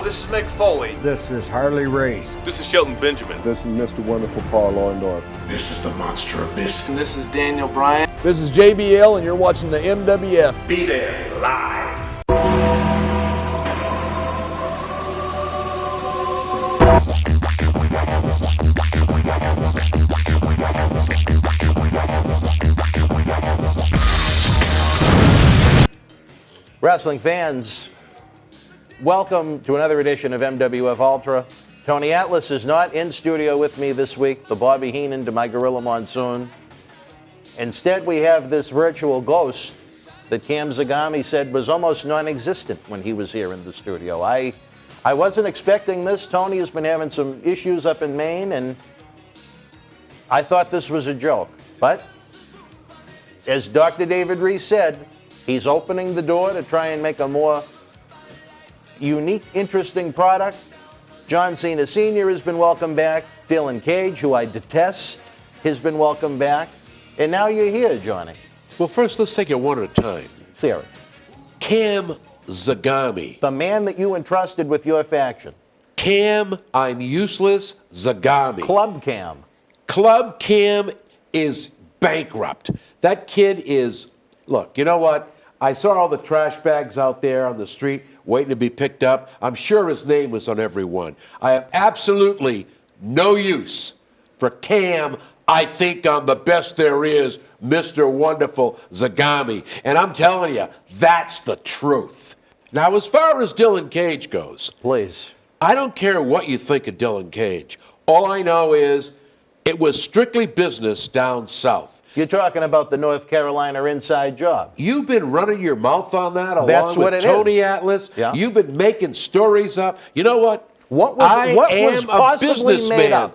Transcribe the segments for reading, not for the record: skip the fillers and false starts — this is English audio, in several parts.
This is Mick Foley. This is Harley Race. This is Shelton Benjamin. This is Mr. Wonderful Paul Orndorff. This is the Monster Abyss. And this is Daniel Bryan. This is JBL, and you're watching the MWF. Be there live. Wrestling fans, welcome to another edition of MWF Ultra. Tony Atlas is not in studio with me this week, the Bobby Heenan to my Gorilla Monsoon. Instead, we have this virtual ghost that Cam Zagami said was almost non-existent when he was here in the studio. I wasn't expecting this. Tony has been having some issues up in Maine, and I thought this was a joke. But, as Dr. David Reese said, he's opening the door to try and make a more unique, interesting product. John Cena Sr. has been welcomed back. Dylan Kage, who I detest, has been welcomed back. And now you're here, Johnny. Well, first, let's take it one at a time. Serious. Cam Zagami. The man that you entrusted with your faction. Cam, I'm useless, Zagami. Club Cam. Club Cam is bankrupt. That kid is, look, you know what? I saw all the trash bags out there on the street waiting to be picked up. I'm sure his name was on every one. I have absolutely no use for Cam. I think I'm the best there is, Mr. Wonderful Zagami. And I'm telling you, that's the truth. Now, as far as Dylan Kage goes, please, I don't care what you think of Dylan Kage. All I know is it was strictly business down south. You're talking about the North Carolina inside job. You've been running your mouth on that along with Tony Atlas. Yeah. You've been making stories up. You know what? What I was am a businessman.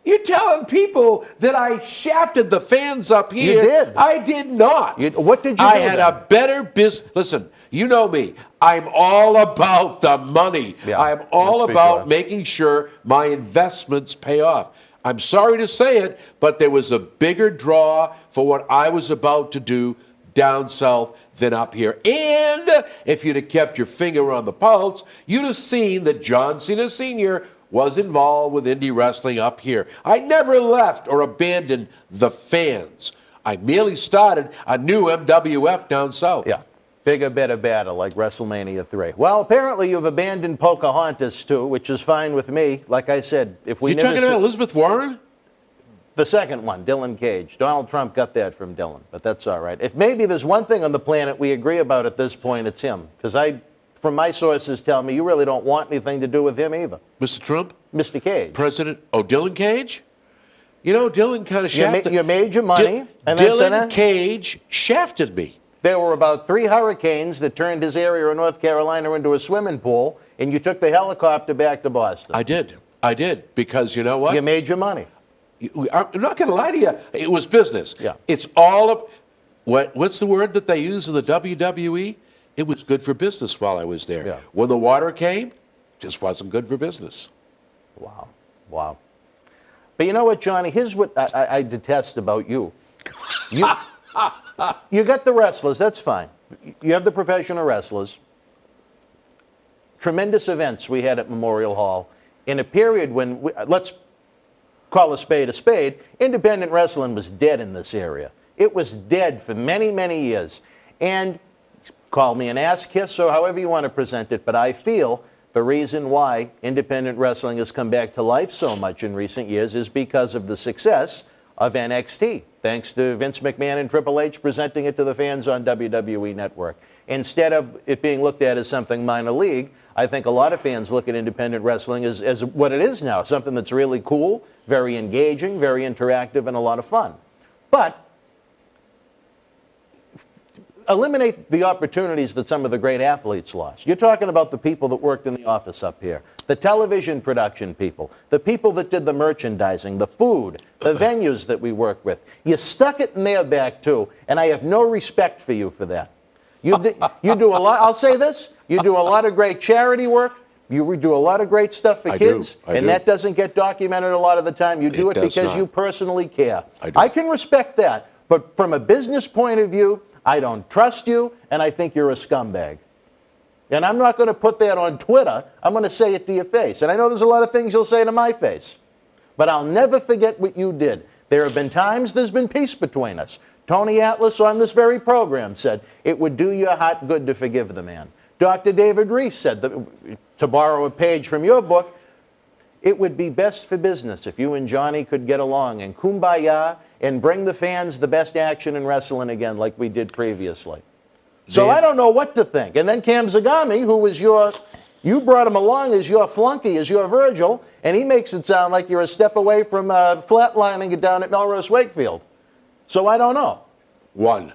You're telling people that I shafted the fans up here. You did. I did not. What did you do? I had a better business. Listen, you know me. I'm all about the money. Yeah, I'm all about making sure my investments pay off. I'm sorry to say it, but there was a bigger draw for what I was about to do down south than up here. And if you'd have kept your finger on the pulse, you'd have seen that John Cena Sr. was involved with indie wrestling up here. I never left or abandoned the fans. I merely started a new MWF down south. Yeah. Bigger, better, badder, like WrestleMania 3. Well, apparently you've abandoned Pocahontas, too, which is fine with me. Like I said, if we... You're talking about Elizabeth Warren? The second one, Dylan Kage. Donald Trump got that from Dylan, but that's all right. If maybe there's one thing on the planet we agree about at this point, it's him. Because from my sources tell me, you really don't want anything to do with him either. Mr. Trump? Mr. Kage. President? Oh, Dylan Kage? You know, Dylan kind of shafted... You made your money. Dylan Kage shafted me. There were about 3 hurricanes that turned his area of North Carolina into a swimming pool, and you took the helicopter back to Boston. I did, because you know what? You made your money. I'm not going to lie to you. It was business. Yeah. It's all of... What's the word that they use in the WWE? It was good for business while I was there. Yeah. When the water came, it just wasn't good for business. Wow. But you know what, Johnny? Here's what I detest about you. You got the wrestlers, that's fine. You have the professional wrestlers. Tremendous events we had at Memorial Hall. In a period when, let's call a spade, independent wrestling was dead in this area. It was dead for many, many years. And call me an ass kiss or however you want to present it, but I feel the reason why independent wrestling has come back to life so much in recent years is because of the success of NXT, thanks to Vince McMahon and Triple H presenting it to the fans on WWE Network. Instead of it being looked at as something minor league, I think a lot of fans look at independent wrestling as what it is now, something that's really cool, very engaging, very interactive, and a lot of fun. But eliminate the opportunities that some of the great athletes lost. You're talking about the people that worked in the office up here, the television production people, the people that did the merchandising, the food, the venues that we work with. You stuck it in their back too, and I have no respect for you for that. You do a lot, I'll say this, you do a lot of great charity work, you do a lot of great stuff for kids, and that doesn't get documented a lot of the time. You do it because you personally care. I can respect that, but from a business point of view, I don't trust you, and I think you're a scumbag. And I'm not going to put that on Twitter. I'm going to say it to your face. And I know there's a lot of things you'll say to my face. But I'll never forget what you did. There have been times there's been peace between us. Tony Atlas on this very program said, it would do your heart good to forgive the man. Dr. David Reese said, to borrow a page from your book, it would be best for business if you and Johnny could get along and kumbaya and bring the fans the best action in wrestling again like we did previously. So I don't know what to think. And then Cam Zagami, who was you brought him along as your flunky, as your Virgil, and he makes it sound like you're a step away from flatlining it down at Melrose Wakefield. So I don't know. One,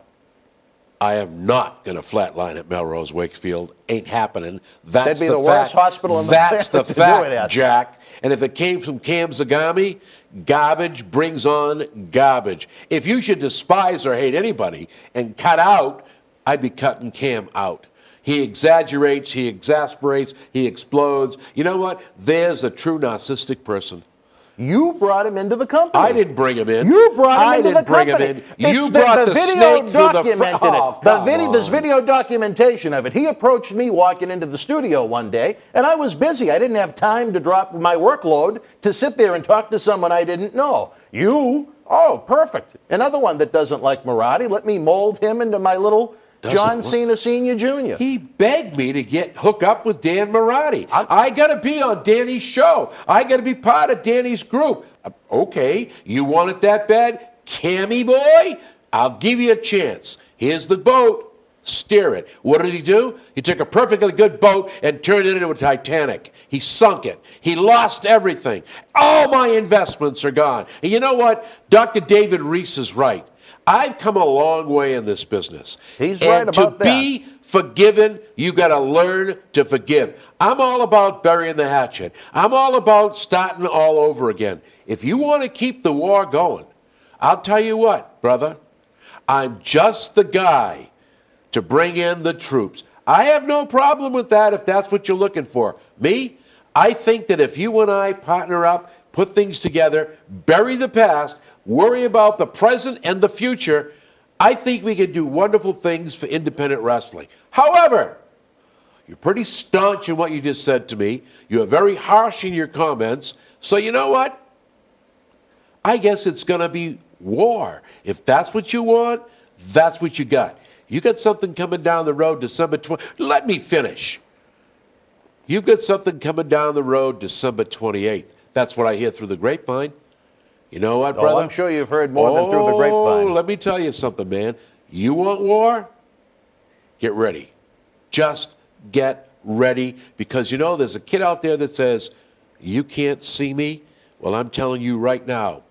I am not going to flatline at Melrose Wakefield. Ain't happening. That's That'd be the worst hospital in the That's the planet to do it fact, at. Jack. And if it came from Cam Zagami, garbage brings on garbage. If you should despise or hate anybody and cut out, I'd be cutting Cam out. He exaggerates, he exasperates, he explodes. You know what? There's a true narcissistic person. You brought him into the company. I didn't bring him in. You brought him into the company. I didn't bring him in. You brought the video snake through the front. Oh, there's video documentation of it. He approached me walking into the studio one day, and I was busy. I didn't have time to drop my workload to sit there and talk to someone I didn't know. Oh, perfect. Another one that doesn't like Marathi. Let me mold him into my little John Cena Sr. Jr. He begged me to hook up with Dan Marathi. I got to be on Danny's show. I got to be part of Danny's group. Okay, you want it that bad? Cammy boy, I'll give you a chance. Here's the boat. Steer it. What did he do? He took a perfectly good boat and turned it into a Titanic. He sunk it. He lost everything. All my investments are gone. And you know what? Dr. David Reese is right. I've come a long way in this business. He's right about that. To be forgiven, you got to learn to forgive. I'm all about burying the hatchet. I'm all about starting all over again. If you want to keep the war going, I'll tell you what, brother, I'm just the guy to bring in the troops. I have no problem with that if that's what you're looking for. Me, I think that if you and I partner up, put things together, bury the past, worry about the present and the future, I think we can do wonderful things for independent wrestling. However, you're pretty staunch in what you just said to me. You're very harsh in your comments. So you know what? I guess it's going to be war. If that's what you want, that's what you got. You got something coming down the road December 20th. Let me finish. You've got something coming down the road December 28th. That's what I hear through the grapevine. You know what, brother? I'm sure you've heard more than through the grapevine. Let me tell you something, man. You want war? Get ready. Just get ready. Because, you know, there's a kid out there that says, you can't see me. Well, I'm telling you right now,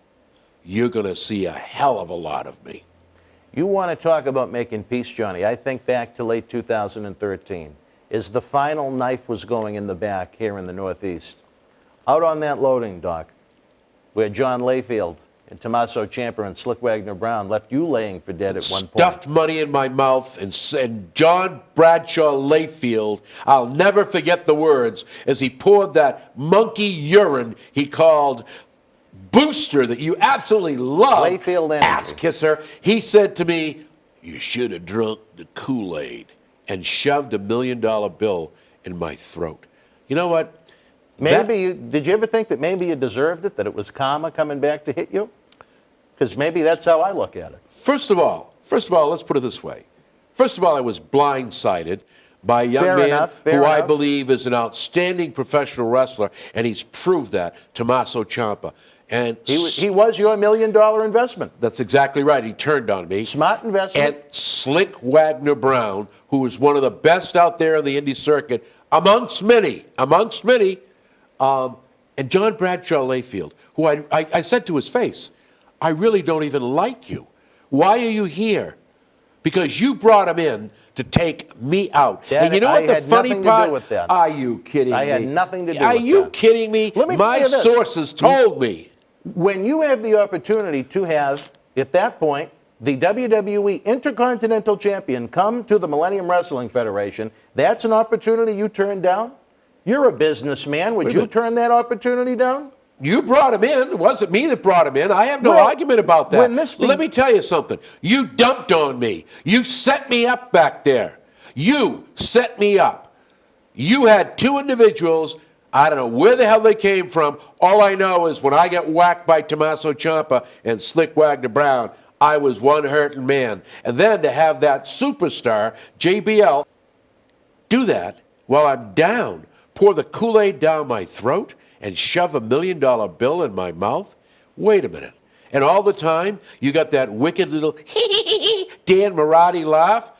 you're going to see a hell of a lot of me. You want to talk about making peace, Johnny. I think back to late 2013, as the final knife was going in the back here in the Northeast. Out on that loading dock, where John Layfield and Tommaso Ciampa and Slick Wagner Brown left you laying for dead at one point. Stuffed money in my mouth, and John Bradshaw Layfield, I'll never forget the words, as he poured that monkey urine he called Booster that you absolutely love, Layfield energy. Ass kisser. He said to me, you should have drunk the Kool-Aid, and shoved $1 million bill in my throat. You know what? Did you ever think that maybe you deserved it, that it was karma coming back to hit you? Because maybe that's how I look at it. First of all, let's put it this way. First of all, I was blindsided by a young man who I believe is an outstanding professional wrestler, and he's proved that, Tommaso Ciampa. And he was your $1 million investment. That's exactly right. He turned on me. Smart investment. And Slick Wagner Brown, who was one of the best out there in the indie circuit, amongst many, and John Bradshaw Layfield, who I said to his face, I really don't even like you. Why are you here? Because you brought him in to take me out. And you know what the funny part? Are you kidding me? I had nothing to do with that. Are you kidding me? My sources told me. When you have the opportunity to have, at that point, the WWE Intercontinental Champion come to the Millennium Wrestling Federation, that's an opportunity you turn down? You're a businessman. Would you turn that opportunity down? You brought him in. It wasn't me that brought him in. I have no argument about that. Let me tell you something. You dumped on me. You set me up back there. You set me up. You had two individuals. I don't know where the hell they came from. All I know is when I got whacked by Tommaso Ciampa and Slick Wagner Brown, I was one hurting man. And then to have that superstar, JBL, do that while I'm down, pour the Kool-Aid down my throat and shove $1 million bill in my mouth? Wait a minute. And all the time, you got that wicked little Dan Marotti laugh?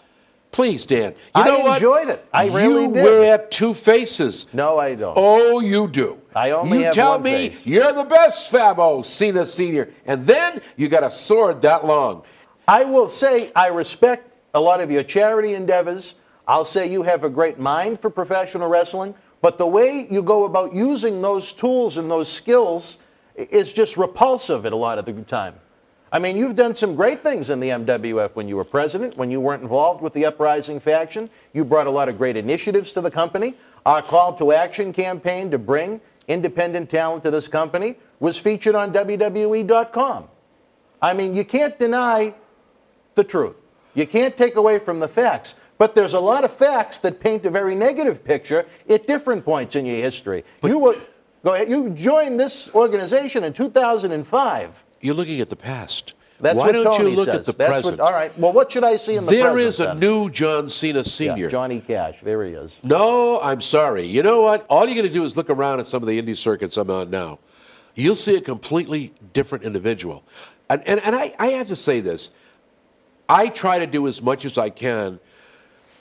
Please, Dan. You know what? I enjoyed it. I really did. You wear two faces. No, I don't. Oh, you do. I only you have tell one me face. you're the best, Fabo, Cena Sr., and then you got a sword that long. I will say I respect a lot of your charity endeavors. I'll say you have a great mind for professional wrestling, but the way you go about using those tools and those skills is just repulsive at a lot of the time. I mean, you've done some great things in the MWF when you were president, when you weren't involved with the uprising faction. You brought a lot of great initiatives to the company. Our call to action campaign to bring independent talent to this company was featured on WWE.com. I mean, you can't deny the truth. You can't take away from the facts. But there's a lot of facts that paint a very negative picture at different points in your history. Go ahead. You joined this organization in 2005. You're looking at the past. That's Why what don't Tony you look says. at the That's present? all right. Well, what should I see in the present? There is a then? new John Cena Sr. Yeah, Johnny Cash. There he is. No, I'm sorry. You know what? All you got to do is look around at some of the indie circuits I'm on now. You'll see a completely different individual. And I have to say this. I try to do as much as I can,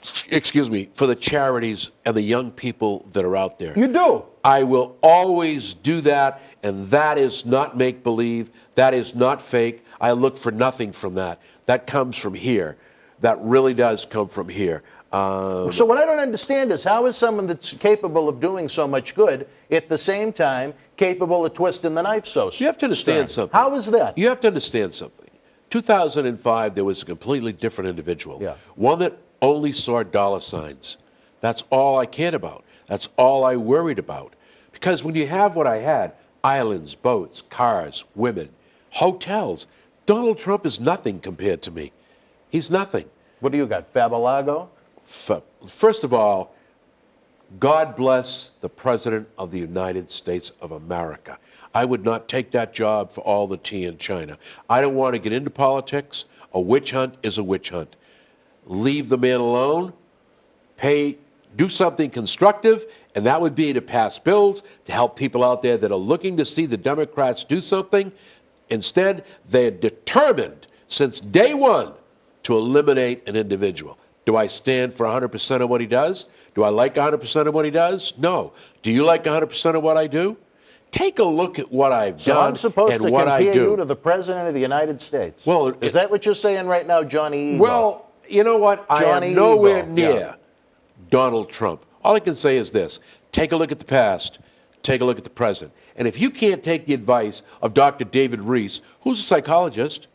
for the charities and the young people that are out there. You do. I will always do that, and that is not make-believe. That is not fake. I look for nothing from that. That comes from here. That really does come from here. So what I don't understand is how is someone that's capable of doing so much good at the same time capable of twisting the knife so You have to understand something. How is that? You have to understand something. 2005, there was a completely different individual. Yeah. One that only saw dollar signs. That's all I cared about. That's all I worried about. Because when you have what I had, islands, boats, cars, women, hotels, Donald Trump is nothing compared to me. He's nothing. What do you got, Fabalago? First of all, God bless the President of the United States of America. I would not take that job for all the tea in China. I don't want to get into politics. A witch hunt is a witch hunt. Leave the man alone, do something constructive, and that would be to pass bills to help people out there that are looking to see the Democrats do something. Instead, they're determined since day one to eliminate an individual. Do I stand for 100% of what he does? Do I like 100% of what he does? No. Do you like 100% of what I do? Take a look at what I've So done I'm supposed and to what I compare do. you to the President of the United States. Well, is that what you're saying right now, Johnny Ego? Well, you know what? I Johnny am nowhere Ego, near yeah. Donald Trump. All I can say is this. Take a look at the past. Take a look at the present. And if you can't take the advice of Dr. David Reese, who's a psychologist,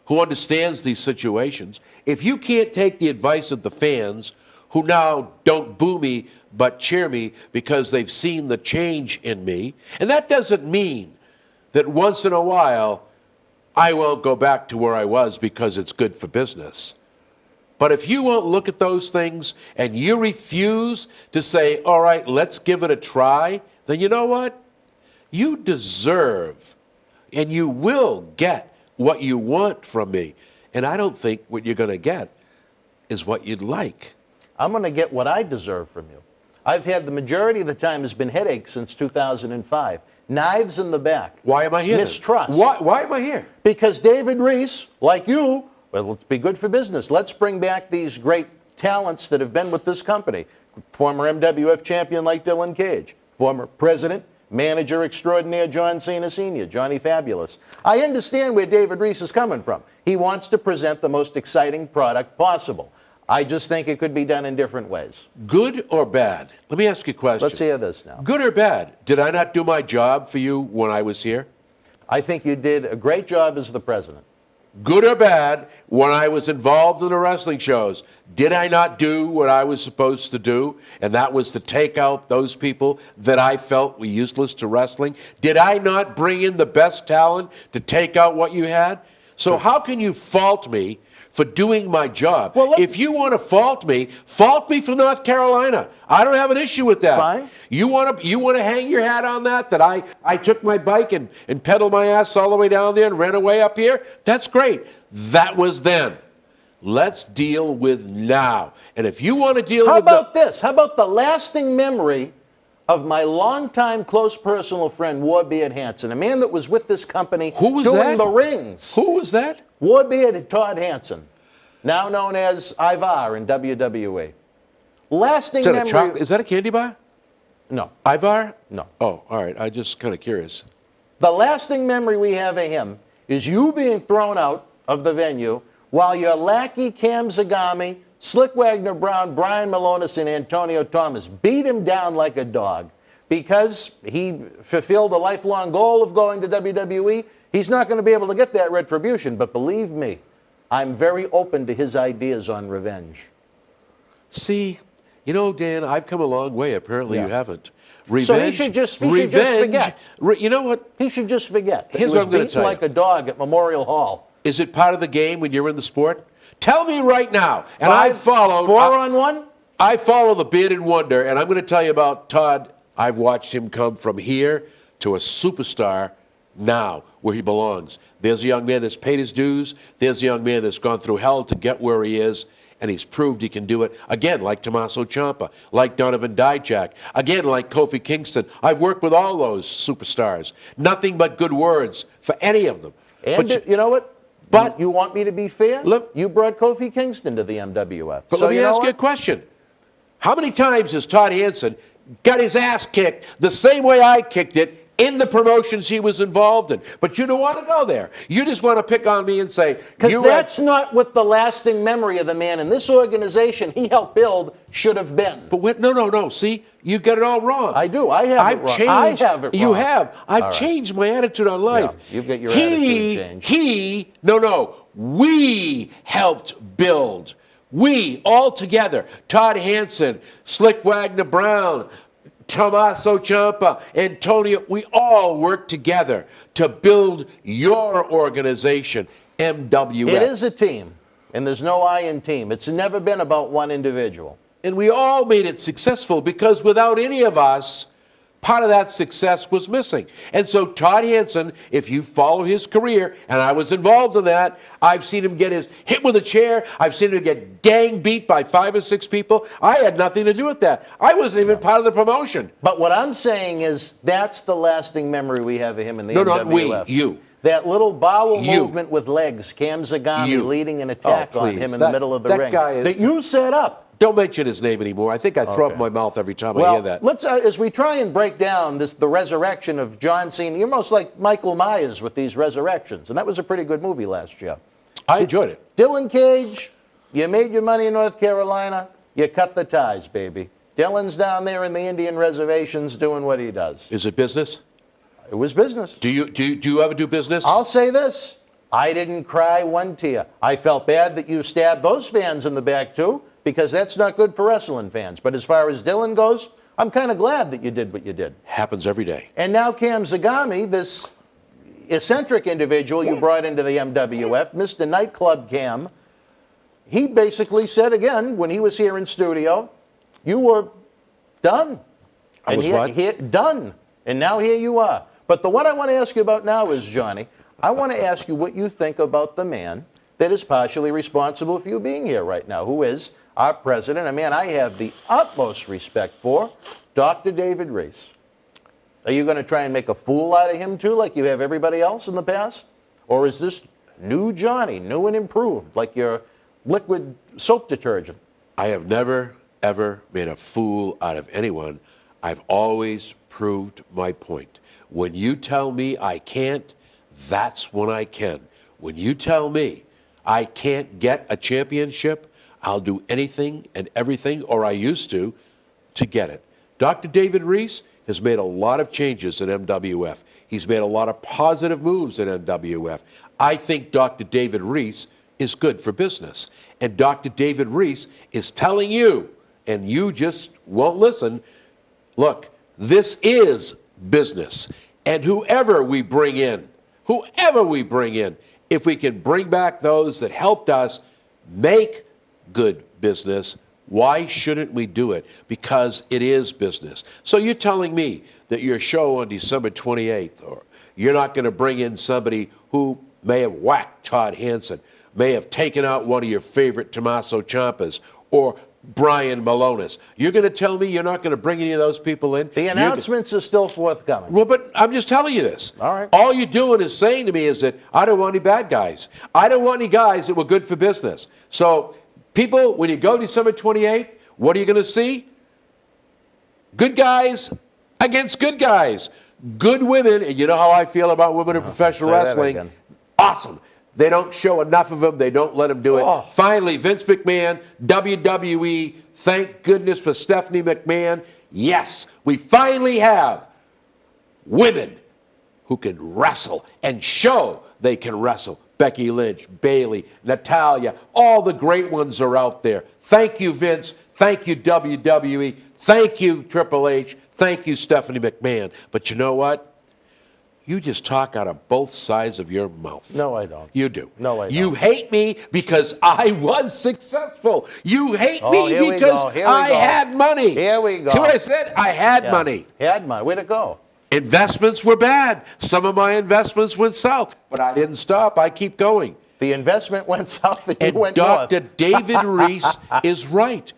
who understands these situations, if you can't take the advice of the fans who now don't boo me but cheer me because they've seen the change in me, and that doesn't mean that once in a while I won't go back to where I was because it's good for business. But if you won't look at those things and you refuse to say, all right, let's give it a try, then you know what? You deserve and you will get what you want from me. And I don't think what you're going to get is what you'd like. I'm going to get what I deserve from you. I've had the majority of the time has been headaches since 2005. Knives in the back. Why am I here? Mistrust. Why am I here? Because David Reese, like you, well, let's be good for business. Let's bring back these great talents that have been with this company. Former MWF champion like Dylan Cage. Former president, manager extraordinaire John Cena Sr., Johnny Fabulous. I understand where David Reese is coming from. He wants to present the most exciting product possible. I just think it could be done in different ways. Good or bad? Let me ask you a question. Let's hear this now. Good or bad? Did I not do my job for you when I was here? I think you did a great job as the president. Good or bad, when I was involved in the wrestling shows, did I not do what I was supposed to do? And that was to take out those people that I felt were useless to wrestling? Did I not bring in the best talent to take out what you had? So how can you fault me for doing my job. Well, if you want to fault me for North Carolina. I don't have an issue with that. Fine. You want to hang your hat on that I took my bike and pedaled my ass all the way down there and ran away up here? That's great. That was then. Let's deal with now. And if you want to deal with... How about this? How about the lasting memory of my longtime close personal friend, Warbeard Hanson, a man that was with this company doing the rings. Who was that? Warbeard Todd Hanson, now known as Ivar in WWE. Lasting memory... Is that a candy bar? No. Ivar? No. Oh, all right. I'm just kind of curious. The lasting memory we have of him is you being thrown out of the venue while your lackey Cam Zagami, Slick Wagner Brown, Brian Malonis, and Antonio Thomas beat him down like a dog because he fulfilled a lifelong goal of going to WWE. He's not going to be able to get that retribution, but believe me, I'm very open to his ideas on revenge. See, you know, Dan, I've come a long way. Apparently you haven't. Revenge. So he should just forget. You know what? He should just forget. Here's what I'm going to tell you. Like a dog at Memorial Hall. Is it part of the game when you're in the sport? Tell me right now. And I followed... 4-on-1? I follow the Bearded Wonder, and I'm going to tell you about Todd. I've watched him come from here to a superstar now, where he belongs. There's a young man that's paid his dues. There's a young man that's gone through hell to get where he is, and he's proved he can do it. Again, like Tommaso Ciampa, like Donovan Dijak, again, like Kofi Kingston. I've worked with all those superstars. Nothing but good words for any of them. And but you know what? But you want me to be fair? Look, you brought Kofi Kingston to the MWF. But let me ask you a question. How many times has Todd Hanson got his ass kicked the same way I kicked it in the promotions he was involved in? But you don't want to go there. You just want to pick on me and say... Because that's not what the lasting memory of the man in this organization he helped build should have been. But no. See, you got it all wrong. I do. I have it wrong. I have it wrong. You have. I've changed my attitude on life. Yeah, you've got your attitude changed. We helped build. We, all together, Todd Hanson, Slick Wagner Brown, Tommaso Ciampa, Antonio, we all worked together to build your organization, MWF. It is a team, and there's no I in team. It's never been about one individual. And we all made it successful because without any of us, part of that success was missing. And so Todd Hanson, if you follow his career, and I was involved in that, I've seen him get hit with a chair. I've seen him get gang beat by 5 or 6 people. I had nothing to do with that. I wasn't even part of the promotion. But what I'm saying is that's the lasting memory we have of him in the MWF. No, not we, you. That little bowel movement with legs, Cam Zagami leading an attack on him in the middle of the ring. That you set up. Don't mention his name anymore. I think I throw up my mouth every time I hear that. Let's, as we try and break down the resurrection of John Cena, you're almost like Michael Myers with these resurrections. And that was a pretty good movie last year. I enjoyed it. Dylan Cage, you made your money in North Carolina. You cut the ties, baby. Dylan's down there in the Indian reservations doing what he does. Is it business? It was business. Do you ever do business? I'll say this. I didn't cry one tear. I felt bad that you stabbed those fans in the back, too, because that's not good for wrestling fans. But as far as Dylan goes, I'm kind of glad that you did what you did. Happens every day. And now Cam Zagami, this eccentric individual you brought into the MWF, Mr. Nightclub Cam, he basically said again, when he was here in studio, you were done. I was what? Done. And now here you are. But the one I want to ask you about now is, Johnny, I want to ask you what you think about the man that is partially responsible for you being here right now, who is our president, a man I have the utmost respect for, Dr. David Reese. Are you going to try and make a fool out of him, too, like you have everybody else in the past? Or is this new Johnny, new and improved, like your liquid soap detergent? I have never, ever made a fool out of anyone. I've always proved my point. When you tell me I can't, that's when I can. When you tell me I can't get a championship, I'll do anything and everything, or I used to get it. Dr. David Reese has made a lot of changes in MWF. He's made a lot of positive moves in MWF. I think Dr. David Reese is good for business. And Dr. David Reese is telling you, and you just won't listen, look, this is business. And whoever we bring in, if we can bring back those that helped us, make good business, why shouldn't we do it? Because it is business. So you're telling me that your show on December 28th, or you're not going to bring in somebody who may have whacked Todd Hanson, may have taken out one of your favorite Tommaso Ciampas, or Brian Malonis. You're going to tell me you're not going to bring any of those people in? The announcements are still forthcoming. Well, but I'm just telling you this. All right. All you're doing is saying to me is that I don't want any bad guys. I don't want any guys that were good for business. So, people, when you go December 28th, what are you going to see? Good guys against good guys. Good women, and you know how I feel about women in professional wrestling. Awesome. They don't show enough of them. They don't let them do it. Oh. Finally, Vince McMahon, WWE, thank goodness for Stephanie McMahon. Yes, we finally have women who can wrestle and show they can wrestle. Becky Lynch, Bayley, Natalya, all the great ones are out there. Thank you, Vince. Thank you, WWE. Thank you, Triple H. Thank you, Stephanie McMahon. But you know what? You just talk out of both sides of your mouth. No, I don't. You do. No, I don't. You hate me because I was successful. You hate me because I had money. Here we go. See what I said? I had money. Had money. Way to go. Investments were bad. Some of my investments went south, but I didn't stop. I keep going. The investment went south and you went Dr. north. David Reese is right.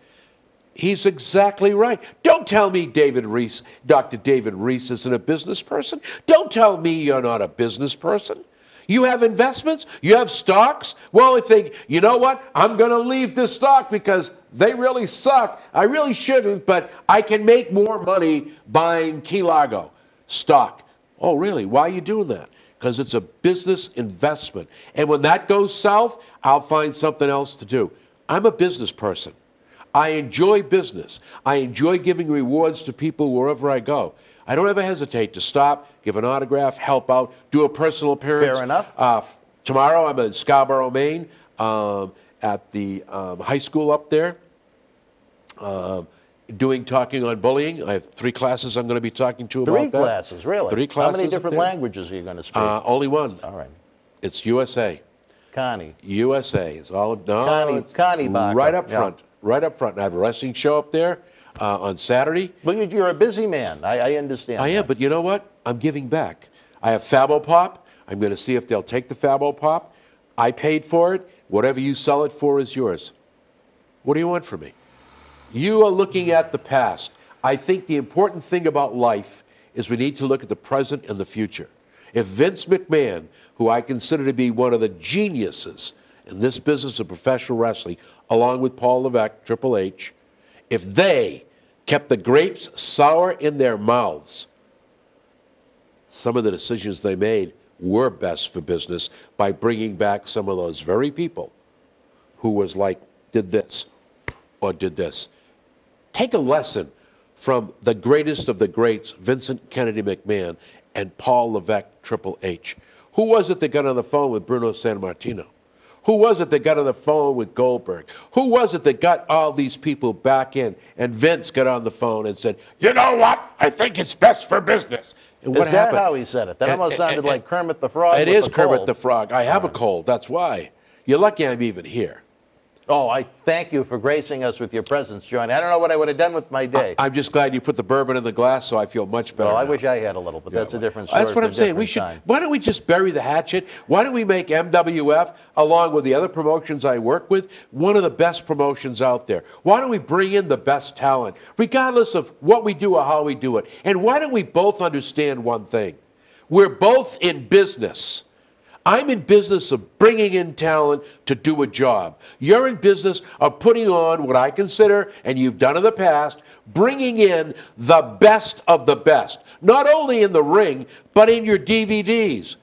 He's exactly right. Don't tell me Dr. David Reese isn't a business person. Don't tell me you're not a business person. You have investments? You have stocks? Well, if they, you know what? I'm going to leave this stock because they really suck. I really shouldn't, but I can make more money buying Key Largo stock. Oh, really? Why are you doing that? Because it's a business investment. And when that goes south, I'll find something else to do. I'm a business person. I enjoy business. I enjoy giving rewards to people wherever I go. I don't ever hesitate to stop, give an autograph, help out, do a personal appearance. Fair enough. Tomorrow I'm in Scarborough, Maine, at the high school up there, talking on bullying. I have 3 classes I'm going to be talking to about that. 3 classes, really? 3 classes. How many different languages are you going to speak? Only one. All right. It's USA. Connie. USA is all. No, Connie Barker. Right up front. Yeah. Right up front. I have a wrestling show up there on Saturday. Well, you're a busy man. I understand. I am, but you know what? I'm giving back. I have Fabo Pop. I'm going to see if they'll take the Fabo Pop. I paid for it. Whatever you sell it for is yours. What do you want from me? You are looking at the past. I think the important thing about life is we need to look at the present and the future. If Vince McMahon, who I consider to be one of the geniuses in this business of professional wrestling, along with Paul Levesque, Triple H, if they kept the grapes sour in their mouths, some of the decisions they made were best for business by bringing back some of those very people who was like, did this or did this. Take a lesson from the greatest of the greats, Vincent Kennedy McMahon and Paul Levesque, Triple H. Who was it that got on the phone with Bruno Sammartino? Who was it that got on the phone with Goldberg? Who was it that got all these people back in? And Vince got on the phone and said, you know what? I think it's best for business. And what happened? Is that how he said it? That almost sounded like Kermit the Frog. It is Kermit the Frog. I have a cold. That's why. You're lucky I'm even here. Oh, I thank you for gracing us with your presence, Johnny. I don't know what I would have done with my day. I'm just glad you put the bourbon in the glass, so I feel much better. Well, I now. wish I had a little, but that's a different story. That's what I'm saying. We should. Why don't we just bury the hatchet? Why don't we make MWF, along with the other promotions I work with, one of the best promotions out there? Why don't we bring in the best talent, regardless of what we do or how we do it? And why don't we both understand one thing? We're both in business. I'm in business of bringing in talent to do a job. You're in business of putting on what I consider, and you've done in the past, bringing in the best of the best. Not only in the ring, but in your DVDs,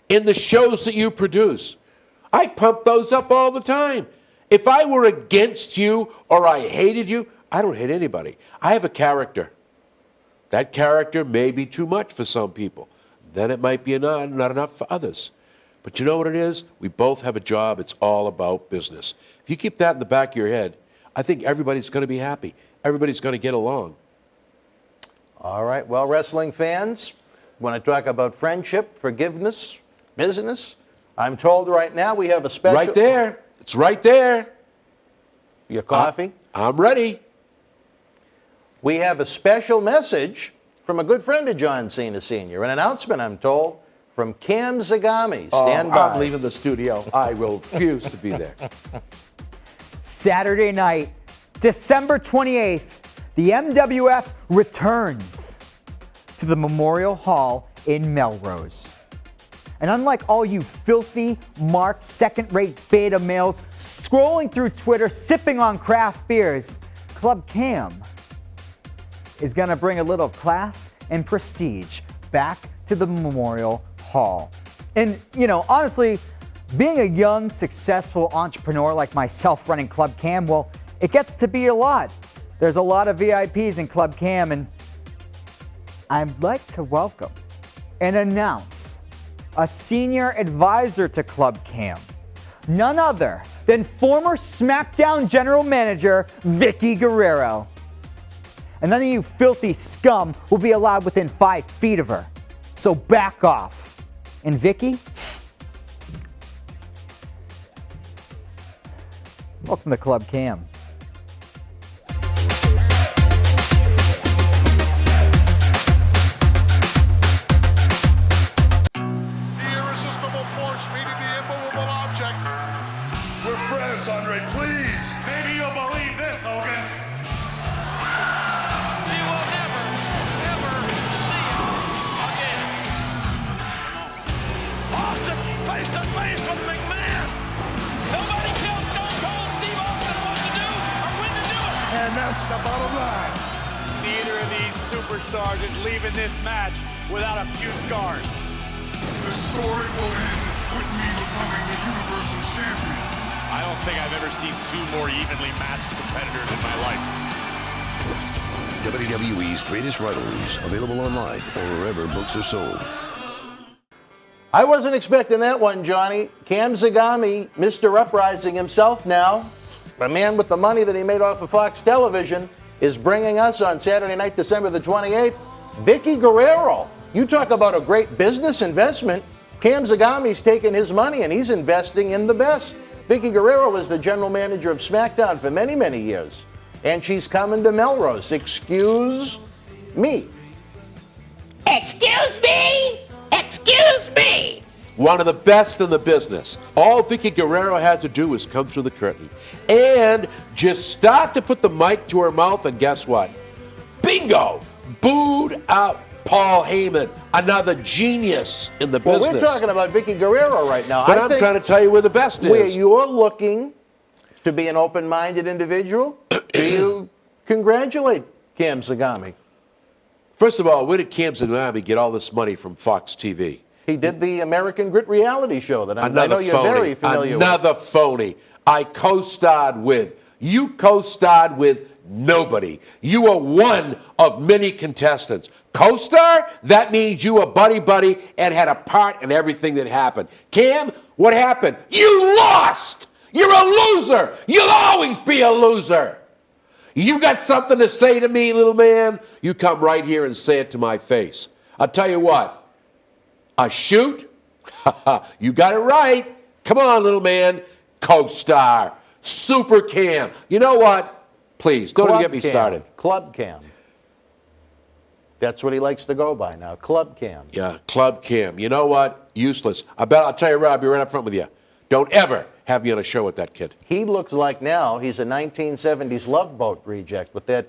in the shows that you produce. I pump those up all the time. If I were against you or I hated you, I don't hate anybody. I have a character. That character may be too much for some people. Then it might be not enough for others. But you know what it is? We both have a job. It's all about business. If you keep that in the back of your head, I think everybody's going to be happy. Everybody's going to get along. All right. Well, wrestling fans, want to talk about friendship, forgiveness, business? I'm told right now we have a special... Right there. It's right there. Your coffee? I'm ready. We have a special message from a good friend of John Cena Sr. An announcement, I'm told, from Cam Zagami. Stand by. I'm leaving the studio. I will refuse to be there. Saturday night, December 28th, the MWF returns to the Memorial Hall in Melrose. And unlike all you filthy, marked, second-rate beta males scrolling through Twitter, sipping on craft beers, Club Cam is going to bring a little class and prestige back to the Memorial Hall. And, you know, honestly, being a young, successful entrepreneur like myself running Club Cam, well, it gets to be a lot. There's a lot of VIPs in Club Cam, and I'd like to welcome and announce a senior advisor to Club Cam, none other than former SmackDown General Manager Vickie Guerrero. And none of you filthy scum will be allowed within 5 feet of her. So back off. And Vickie, welcome to Club Cam. The irresistible force meeting the immovable object. We're friends, Andre, please. Maybe you'll believe this, Hogan. You will never, ever see it again. Austin face to face with McMahon. Nobody tells Stone Cold Steve Austin what to do or when to do it. And that's the bottom line. Neither of these superstars is leaving this match without a few scars. The story will end with me becoming the Universal Champion. I don't think I've ever seen 2 more evenly matched competitors in my life. WWE's greatest rivalries, available online or wherever books are sold. I wasn't expecting that one, Johnny. Cam Zagami, Mr. Uprising himself now, the man with the money that he made off of Fox Television, is bringing us on Saturday night, December the 28th, Vickie Guerrero. You talk about a great business investment. Cam Zagami's taking his money and he's investing in the best. Vickie Guerrero was the general manager of SmackDown for many, many years. And she's coming to Melrose. Excuse me. Excuse me? Excuse me? One of the best in the business. All Vickie Guerrero had to do was come through the curtain and just start to put the mic to her mouth, and guess what? Bingo! Booed out Paul Heyman, another genius in the business. Well, we're talking about Vickie Guerrero right now. But I'm trying to tell you where the best where is. you're looking to be an open-minded individual, do you congratulate Cam Zagami? First of all, where did Cam Zagami get all this money from Fox TV? He did the American Grit reality show that I know you're phony. very familiar with. Another phony. I co-starred with. You co-starred with nobody. You were one of many contestants. Co-star? That means you were buddy-buddy and had a part in everything that happened. Cam, what happened? You lost! You're a loser! You'll always be a loser! You got something to say to me, little man? You come right here and say it to my face. I'll tell you what. A shoot? You got it right. Come on, little man. Co-star. Super Cam. You know what? Please, don't get me started. Club Cam. That's what he likes to go by now. Club Cam. Yeah, Club Cam. You know what? Useless. I'll tell you, Rob, I'll be right up front with you. Don't ever have me on a show with that kid. He looks like now he's a 1970s Love Boat reject with that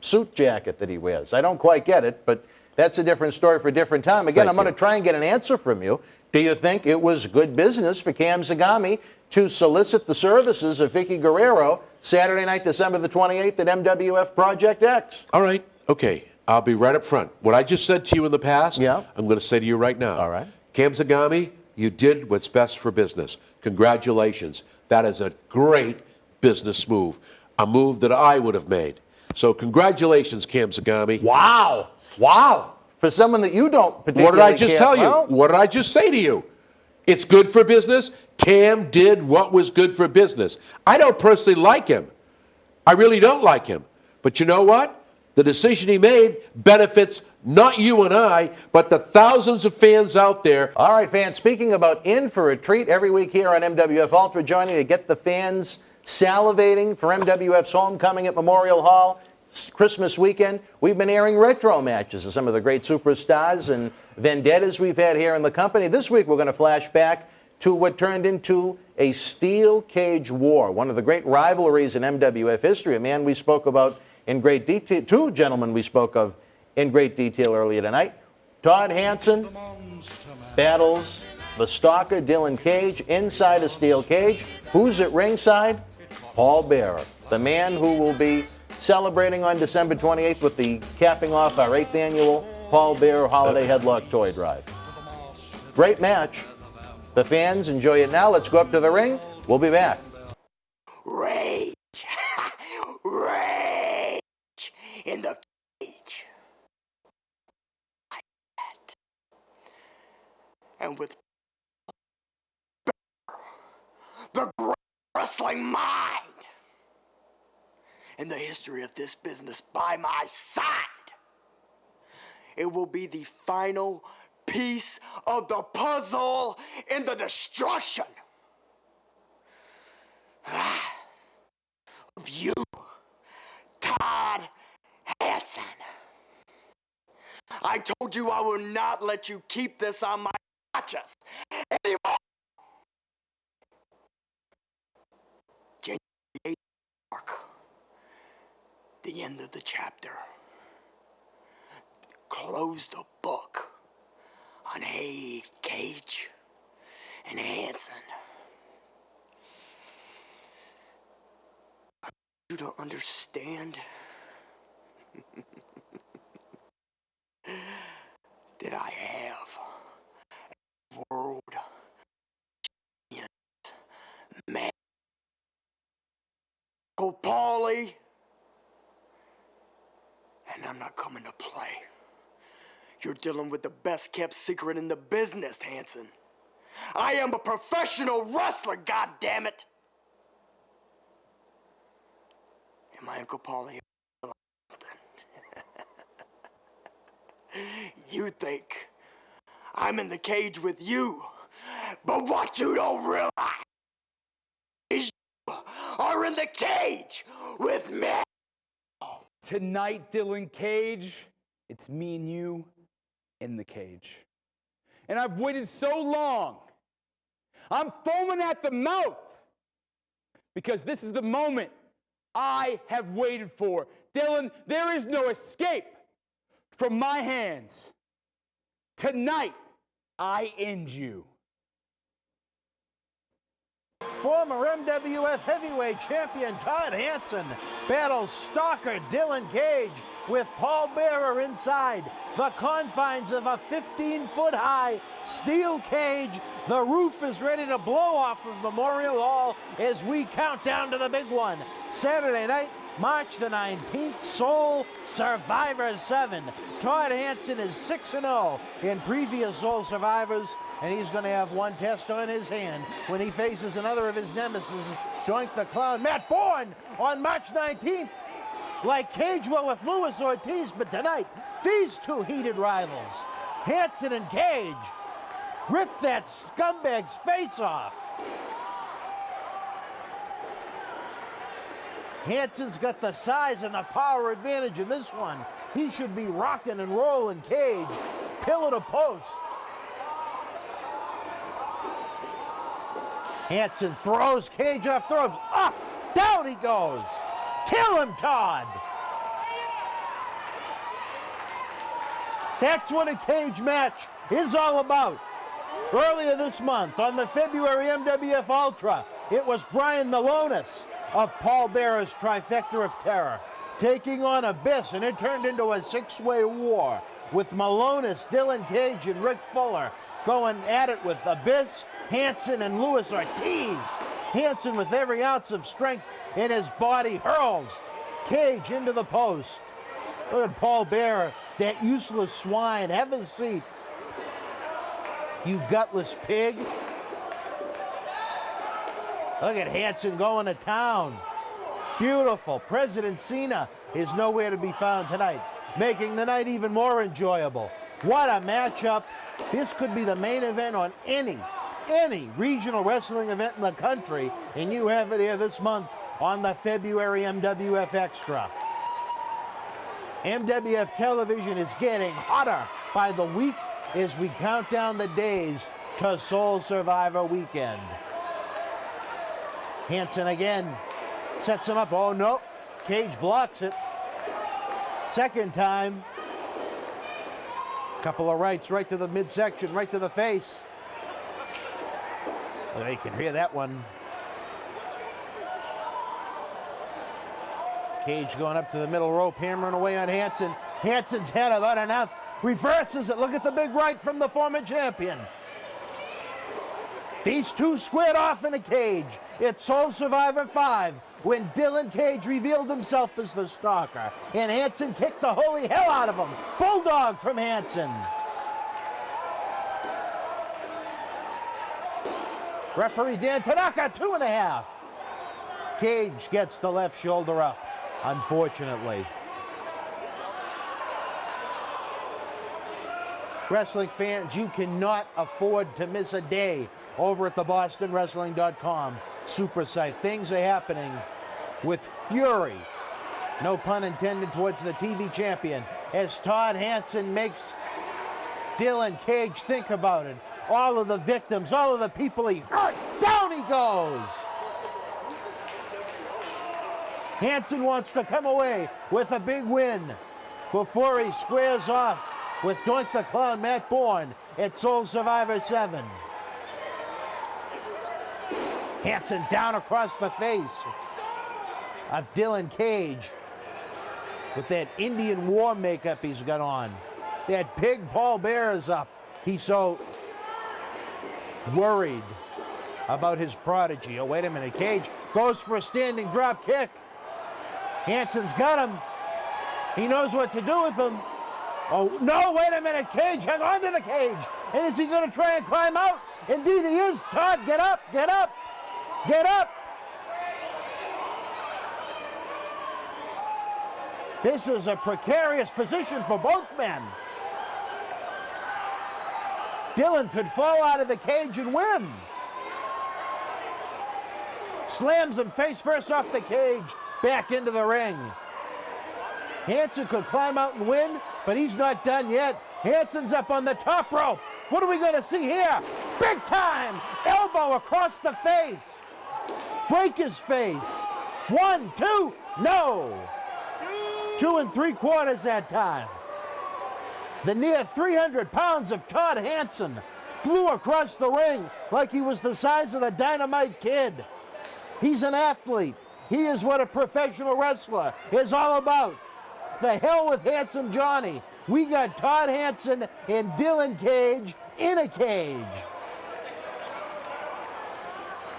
suit jacket that he wears. I don't quite get it, but that's a different story for a different time. Again, I'm going to try and get an answer from you. Do you think it was good business for Cam Zagami to solicit the services of Vickie Guerrero Saturday night, December the 28th at MWF Project X? All right. Okay. I'll be right up front. What I just said to you in the past, I'm going to say to you right now. All right. Cam Zagami, you did what's best for business. Congratulations. That is a great business move. A move that I would have made. So congratulations, Cam Zagami. Wow. Wow. For someone that you don't particularly What did I just tell you? Well, What did I just say to you? It's good for business. Cam did what was good for business. I don't personally like him. I really don't like him. But you know what? The decision he made benefits not you and I, but the thousands of fans out there. All right, fans, speaking about in for a treat every week here on MWF Ultra, joining to get the fans salivating for MWF's homecoming at Memorial Hall, Christmas weekend. We've been airing retro matches of some of the great superstars and vendettas we've had here in the company. This week we're going to flash back to what turned into a steel cage war, one of the great rivalries in MWF history, a man we spoke about in great detail, two gentlemen we spoke of in great detail earlier tonight. Todd Hanson battles the stalker Dylan Kage inside a steel cage. Who's at ringside? Paul Bearer, the man who will be celebrating on December 28th with the capping off our 8th annual Paul Bearer Holiday Headlock Toy Drive. Great match. The fans enjoy it now. Let's go up to the ring. We'll be back. Rage! Rage! In the cage. Like that. And with the great wrestling mind in the history of this business by my side, it will be the final piece of the puzzle in the destruction of you, Todd Hanson. I told you I will not let you keep this on my conscience anymore. January 8th, mark the end of the chapter. Close the book on Kage and Hanson. I want you to understand that I have a world man. Paulie, and I'm not coming to play. You're dealing with the best kept secret in the business, Hanson. I am a professional wrestler, goddammit. And my Uncle Paulie, you think I'm in the cage with you, but what you don't realize is you are in the cage with me. Tonight, Dylan Kage, it's me and you in the cage. And I've waited so long. I'm foaming at the mouth because this is the moment I have waited for. Dylan, there is no escape from my hands. Tonight, I end you. Former MWF Heavyweight Champion Todd Hanson battles stalker Dylan Kage with Paul Bearer inside the confines of a 15-foot-high steel cage. The roof is ready to blow off of Memorial Hall as we count down to the big one. Saturday night, March the 19th, Soul Survivor 7. Todd Hanson is 6-0 in previous Soul Survivors, and he's going to have one test on his hand when he faces another of his nemesis, Doink the Clown, Matt Bourne, on March 19th. Like Kage will with Luis Ortiz, but tonight, these two heated rivals, Hanson and Kage, rip that scumbag's face off. Hanson's got the size and the power advantage in this one. He should be rocking and rolling Kage, pillar to post. Hanson throws Kage off the ropes. Up, down he goes. Kill him, Todd. That's what a cage match is all about. Earlier this month, on the February MWF Ultra, it was Brian Milonis of Paul Bearer's Trifecta of Terror taking on Abyss, and it turned into a six-way war with Milonis, Dylan Kage, and Rick Fuller going at it with Abyss, Hanson, and Luis Ortiz. Hanson, with every ounce of strength in his body, hurls Kage into the post. Look at Paul Bearer, that useless swine. Have a seat, you gutless pig. Look at Hanson going to town. Beautiful. President Cena is nowhere to be found tonight, making the night even more enjoyable. What a matchup. This could be the main event on any regional wrestling event in the country, and you have it here this month on the February MWF Extra. MWF television is getting hotter by the week as we count down the days to Soul Survivor weekend. Hanson again sets him up. Oh no, Kage blocks it. Second time. Couple of rights right to the midsection, right to the face. Well, you can hear that one. Kage going up to the middle rope, hammering away on Hanson. Hanson's had about enough. Reverses it. Look at the big right from the former champion. These two squared off in a cage. It's Soul Survivor 5 when Dylan Kage revealed himself as the stalker. And Hanson kicked the holy hell out of him. Bulldog from Hanson. Referee Dan Tanaka, 2.5. Kage gets the left shoulder up, unfortunately. Wrestling fans, you cannot afford to miss a day over at the BostonWrestling.com super site. Things are happening with fury, no pun intended, towards the TV champion, as Todd Hanson makes Dylan Kage think about it. All of the victims, all of the people he hurt, down he goes! Hanson wants to come away with a big win before he squares off with Doink the Clown Matt Bourne at Soul Survivor 7. Hanson down across the face of Dylan Kage with that Indian war makeup he's got on. That pig Paul Bear is up. He's so worried about his prodigy. Oh, wait a minute. Kage goes for a standing drop kick. Hanson's got him. He knows what to do with him. Oh, no, wait a minute. Kage hung onto the cage. And is he going to try and climb out? Indeed he is. Todd, get up, get up, get up. This is a precarious position for both men. Dylan could fall out of the cage and win. Slams him face first off the cage, back into the ring. Hanson could climb out and win, but he's not done yet. Hanson's up on the top rope. What are we going to see here? Big time! Elbow across the face. Break his face. 1, 2, no! 2 3/4 that time. The near 300 pounds of Todd Hanson flew across the ring like he was the size of the Dynamite Kid. He's an athlete. He is what a professional wrestler is all about. The hell with Handsome Johnny. We got Todd Hanson and Dylan Kage in a cage.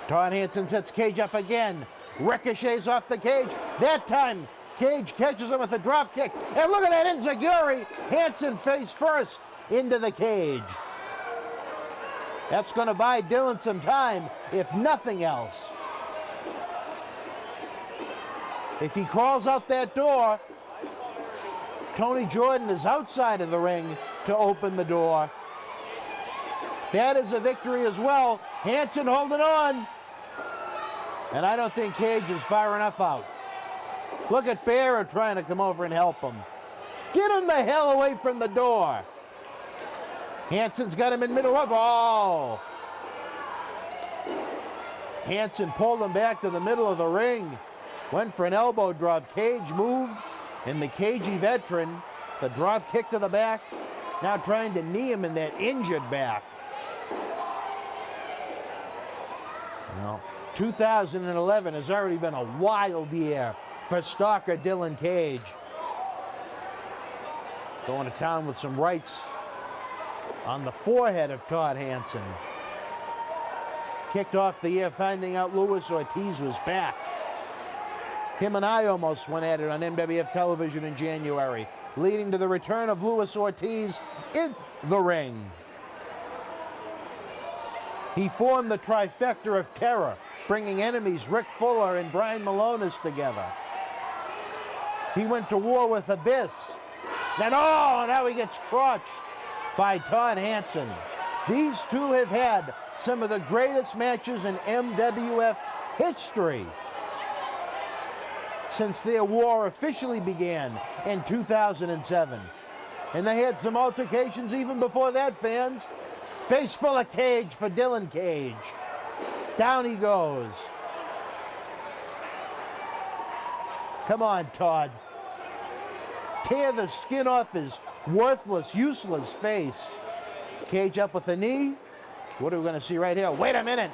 Todd Hanson sets Kage up again. Ricochets off the cage. That time, Kage catches him with a drop kick. And look at that enziguri. Hanson face first into the cage. That's going to buy Dylan some time, if nothing else. If he crawls out that door, Tony Jordan is outside of the ring to open the door. That is a victory as well. Hanson holding on. And I don't think Kage is far enough out. Look at Bear trying to come over and help him. Get him the hell away from the door. Hanson's got him in middle of. Oh! Hanson pulled him back to the middle of the ring. Went for an elbow drop. Kage moved. And the cagey veteran, the drop kick to the back, now trying to knee him in that injured back. Well, 2011 has already been a wild year for stalker Dylan Kage. Going to town with some rights on the forehead of Todd Hanson. Kicked off the year finding out Luis Ortiz was back. Him and I almost went at it on MWF television in January, leading to the return of Luis Ortiz in the ring. He formed the trifecta of terror, bringing enemies Rick Fuller and Brian Malonis together. He went to war with Abyss. Then, oh, now he gets crushed by Todd Hanson. These two have had some of the greatest matches in MWF history. since their war officially began in 2007. And they had some altercations even before that, fans. Face full of Cage for Dylan Cage. Down he goes. Come on, Todd. Tear the skin off his worthless, useless face. Cage up with a knee. What are we going to see right here? Wait a minute.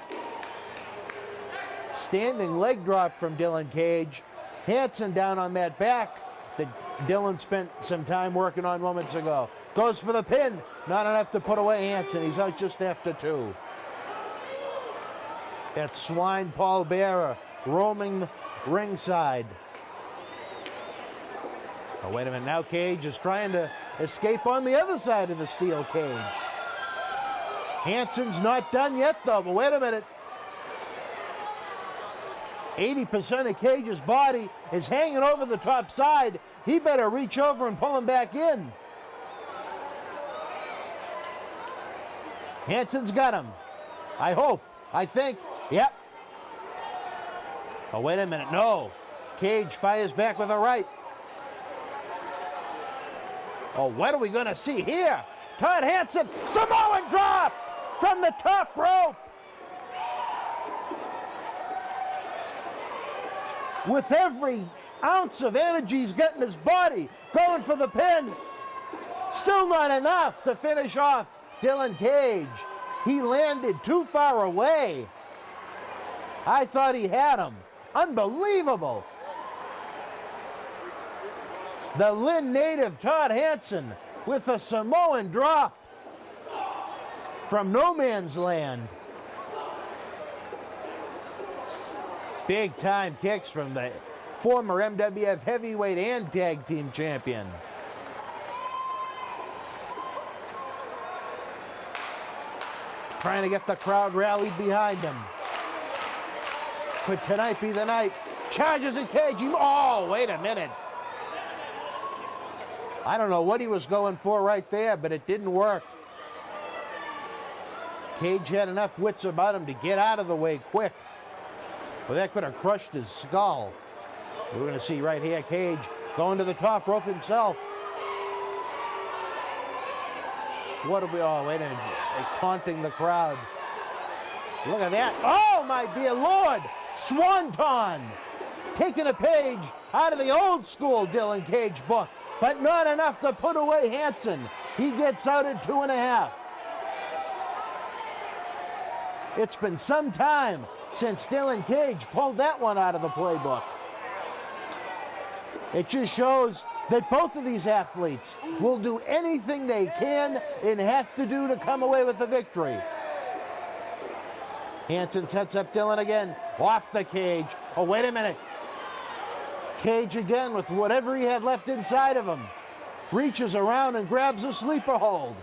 Standing leg drop from Dylan Cage. Hanson down on that back that Dylan spent some time working on moments ago. Goes for the pin. Not enough to put away Hanson. He's out just after 2. That swine Paul Bearer roaming ringside. Oh, wait a minute. Now Cage is trying to escape on the other side of the steel cage. Hanson's not done yet, though, but wait a minute. 80% of Cage's body is hanging over the top side. He better reach over and pull him back in. Hanson's got him. I hope. I think. Yep. Oh, wait a minute. No. Cage fires back with a right. Oh, what are we going to see here? Todd Hanson, Samoan drop from the top rope. With every ounce of energy he's got in his body, going for the pin. Still not enough to finish off Dylan Cage. He landed too far away. I thought he had him. Unbelievable. The Lynn native Todd Hanson with a Samoan drop from no man's land. Big time kicks from the former MWF heavyweight and tag team champion. Trying to get the crowd rallied behind him. Could tonight be the night? Charges at Cage. Oh, wait a minute. I don't know what he was going for right there, but it didn't work. Cage had enough wits about him to get out of the way quick. Well, that could have crushed his skull. We're going to see right here Cage going to the top rope himself. What are we? Oh, wait a minute. Taunting the crowd. Look at that. Oh, my dear Lord. Swanton. Taking a page out of the old school Dylan Cage book, but not enough to put away Hanson. He gets out at 2.5. It's been some time since Dylan Cage pulled that one out of the playbook. It just shows that both of these athletes will do anything they can and have to do to come away with the victory. Hanson sets up Dylan again, off the cage. Oh, wait a minute. Cage again with whatever he had left inside of him. Reaches around and grabs a sleeper hold.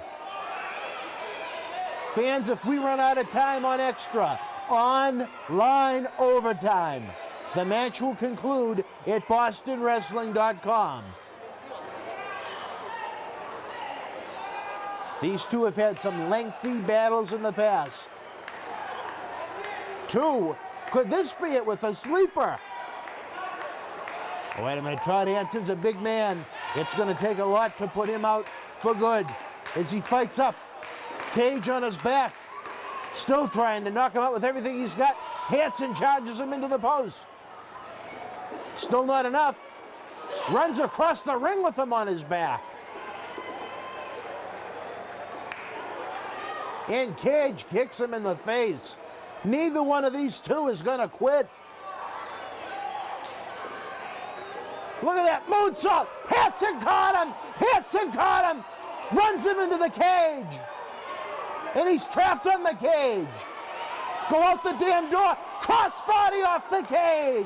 Fans, if we run out of time on extra, online overtime, the match will conclude at bostonwrestling.com. These two have had some lengthy battles in the past. 2. Could this be it with a sleeper? Oh, wait a minute. Todd Hanson's a big man. It's going to take a lot to put him out for good as he fights up. Cage on his back. Still trying to knock him out with everything he's got. Hanson charges him into the post. Still not enough. Runs across the ring with him on his back. And Cage kicks him in the face. Neither one of these two is going to quit. Look at that moonsault. Hanson caught him. Hanson caught him. Runs him into the cage. And he's trapped on the cage. Go out the damn door. Crossbody off the cage.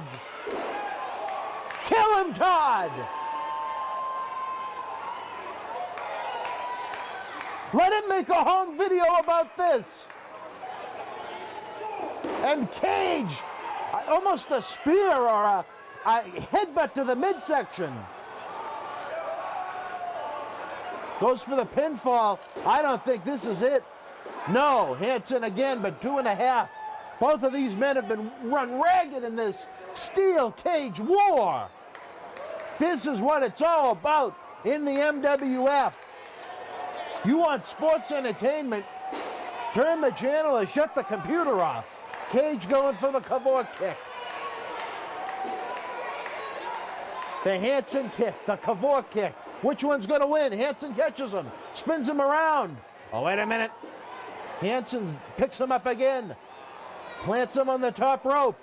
Kill him, Todd. Let him make a home video about this. And Cage, almost a spear or a headbutt to the midsection. Goes for the pinfall. I don't think this is it. No, Hanson again, but 2.5. Both of these men have been run ragged in this steel cage war. This is what it's all about in the MWF. You want sports entertainment, turn the channel or shut the computer off. Kage going for the Kavor kick. The Hanson kick, the Kavor kick. Which one's going to win? Hanson catches him, spins him around. Oh, wait a minute. Hanson picks him up again, plants him on the top rope.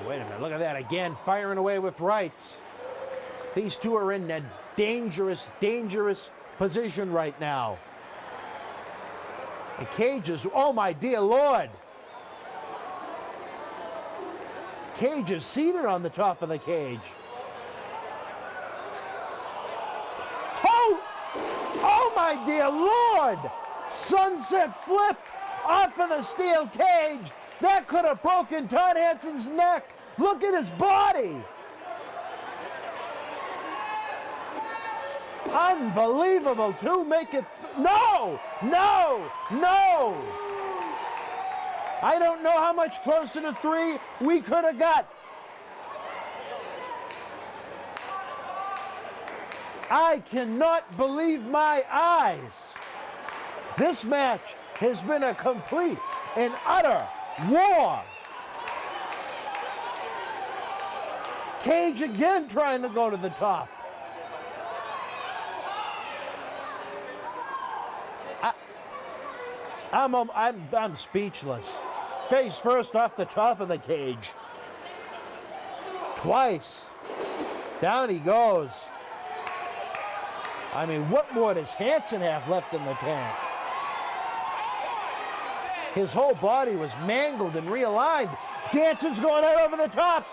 Oh, wait a minute, look at that again, firing away with rights. These two are in a dangerous, dangerous position right now. And Kage is, oh my dear Lord. Kage is seated on the top of the cage. Oh my dear Lord! Sunset flip off of the steel cage. That could have broken Todd Hanson's neck. Look at his body. Unbelievable to make it. No! I don't know how much closer to 3 we could have got. I cannot believe my eyes. This match has been a complete and utter war. Kage again trying to go to the top. I'm speechless. Face first off the top of the cage. Twice. Down he goes. I mean, what more does Hanson have left in the tank? His whole body was mangled and realigned. Hanson's going out over the top.